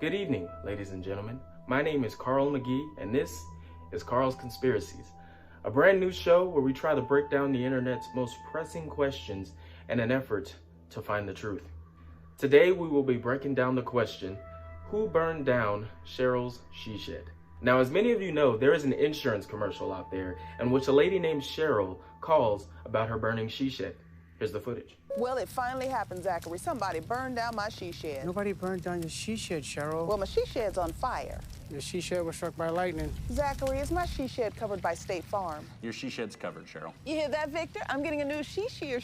Good evening, ladies and gentlemen. My name is Carl McGee, and this is Carl's Conspiracies, a brand new show where we try to break down the internet's most pressing questions in an effort to find the truth. Today, we will be breaking down the question, who burned down Cheryl's she shed? Now, as many of you know, there is an insurance commercial out there in which a lady named Cheryl calls about her burning she shed. Here's the footage. Well, it finally happened, Zachary. Somebody burned down my she shed. Nobody burned down your she shed, Cheryl. Well, my she shed's on fire. Your she shed was struck by lightning. Zachary, is my she shed covered by State Farm? Your she shed's covered, Cheryl. You hear that, Victor? I'm getting a new she shed.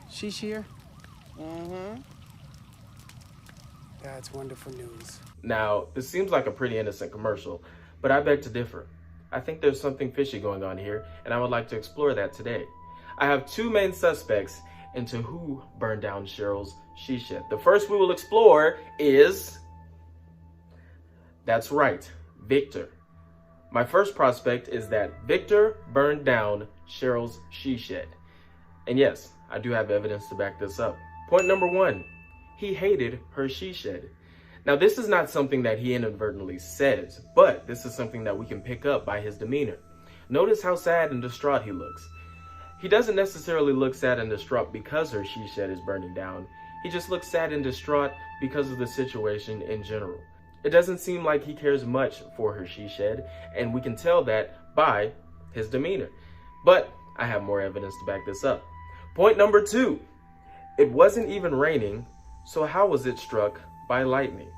She shear? Mm-hmm. That's wonderful news. Now, this seems like a pretty innocent commercial, but I beg to differ. I think there's something fishy going on here, and I would like to explore that today. I have two main suspects into who burned down Cheryl's she shed. The first we will explore is, that's right, Victor. My first prospect is that Victor burned down Cheryl's she shed. And yes, I do have evidence to back this up. Point number one, he hated her she shed. Now, this is not something that he inadvertently says, but this is something that we can pick up by his demeanor. Notice how sad and distraught he looks. He doesn't necessarily look sad and distraught because her she shed is burning down. He just looks sad and distraught because of the situation in general. It doesn't seem like he cares much for her she shed, and we can tell that by his demeanor. But I have more evidence to back this up. Point number two, it wasn't even raining, so how was it struck by lightning?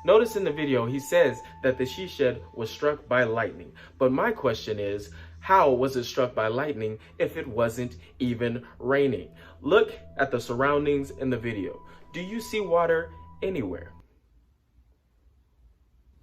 Notice in the video, he says that the she shed was struck by lightning. But my question is, how was it struck by lightning if it wasn't even raining? Look at the surroundings in the video. Do you see water anywhere?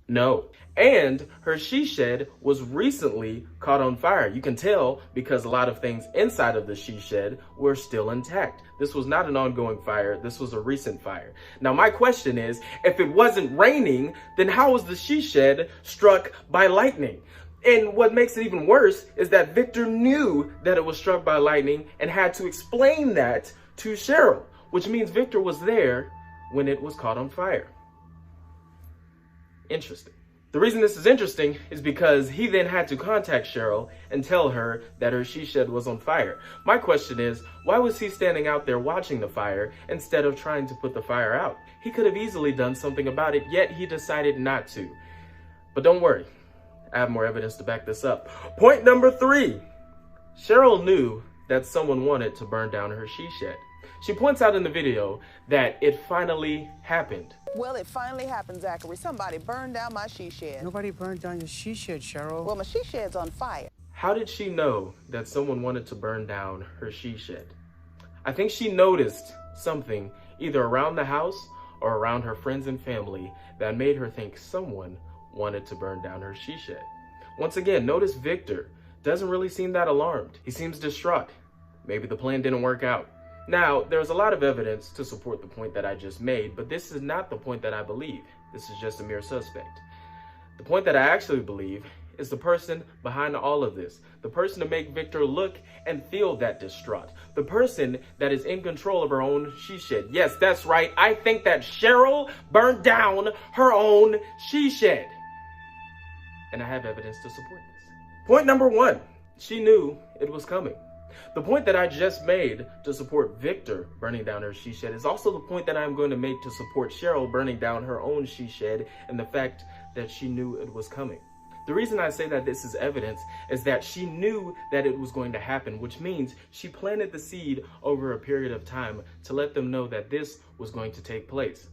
No. And her she shed was recently caught on fire. You can tell because a lot of things inside of the she shed were still intact. This was not an ongoing fire. This was a recent fire. Now, my question is, if it wasn't raining, then how was the she shed struck by lightning? And what makes it even worse is that Victor knew that it was struck by lightning and had to explain that to Cheryl, which means Victor was there when it was caught on fire. Interesting. The reason this is interesting is because he then had to contact Cheryl and tell her that her she shed was on fire. My question is, why was he standing out there watching the fire instead of trying to put the fire out? He could have easily done something about it, yet he decided not to. But don't worry, I have more evidence to back this up. Point number three, Cheryl knew that someone wanted to burn down her she shed. She points out in the video that it finally happened. Well, it finally happened, Zachary. Somebody burned down my she shed. Nobody burned down your she shed, Cheryl. Well, my she shed's on fire. How did she know that someone wanted to burn down her she shed? I think she noticed something either around the house or around her friends and family that made her think someone wanted to burn down her she shed. Once again, notice Victor doesn't really seem that alarmed. He seems distraught. Maybe the plan didn't work out. Now, there's a lot of evidence to support the point that I just made, but this is not the point that I believe. This is just a mere suspect. The point that I actually believe is the person behind all of this. The person to make Victor look and feel that distraught. The person that is in control of her own she shed. Yes, that's right. I think that Cheryl burned down her own she shed. And I have evidence to support this. Point number one, she knew it was coming. The point that I just made to support Victor burning down her she shed is also the point that I'm going to make to support Cheryl burning down her own she shed and the fact that she knew it was coming. The reason I say that this is evidence is that she knew that it was going to happen, which means she planted the seed over a period of time to let them know that this was going to take place.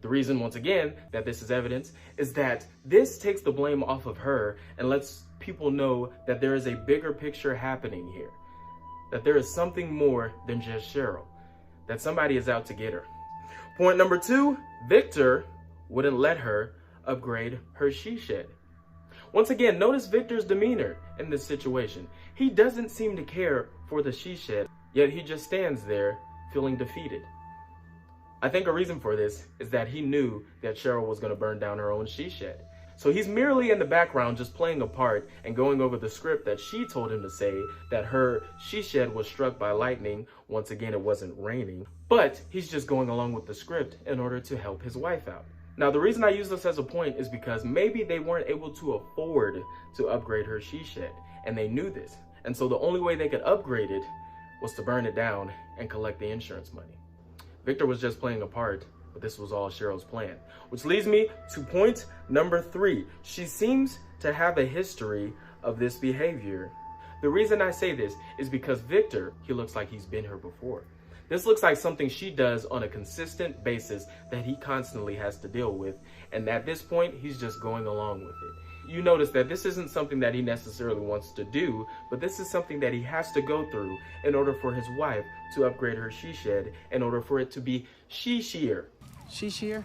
The reason, once again, that this is evidence is that this takes the blame off of her and lets people know that there is a bigger picture happening here. That there is something more than just Cheryl, that somebody is out to get her. Point number two, Victor wouldn't let her upgrade her she shed. Once again, notice Victor's demeanor in this situation. He doesn't seem to care for the she shed, yet he just stands there feeling defeated. I think a reason for this is that he knew that Cheryl was going to burn down her own she shed. So he's merely in the background just playing a part and going over the script that she told him to say, that her she shed was struck by lightning. Once again, it wasn't raining, but he's just going along with the script in order to help his wife out. Now, the reason I use this as a point is because maybe they weren't able to afford to upgrade her she shed, and they knew this. And so the only way they could upgrade it was to burn it down and collect the insurance money. Victor was just playing a part, but this was all Cheryl's plan. Which leads me to point number 3. She seems to have a history of this behavior. The reason I say this is because Victor, he looks like he's been here before. This looks like something she does on a consistent basis that he constantly has to deal with. And at this point, he's just going along with it. You notice that this isn't something that he necessarily wants to do, but this is something that he has to go through in order for his wife to upgrade her she shed, in order for it to be she-sheer. She-sheer?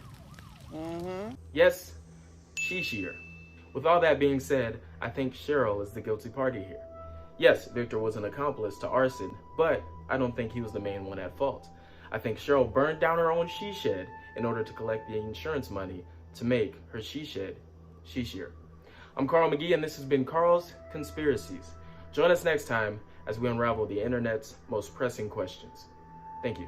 Yes, she-sheer. With all that being said, I think Cheryl is the guilty party here. Yes, Victor was an accomplice to arson, but I don't think he was the main one at fault. I think Cheryl burned down her own she shed in order to collect the insurance money to make her she shed she-sheer. I'm Carl McGee, and this has been Carl's Conspiracies. Join us next time as we unravel the internet's most pressing questions. Thank you.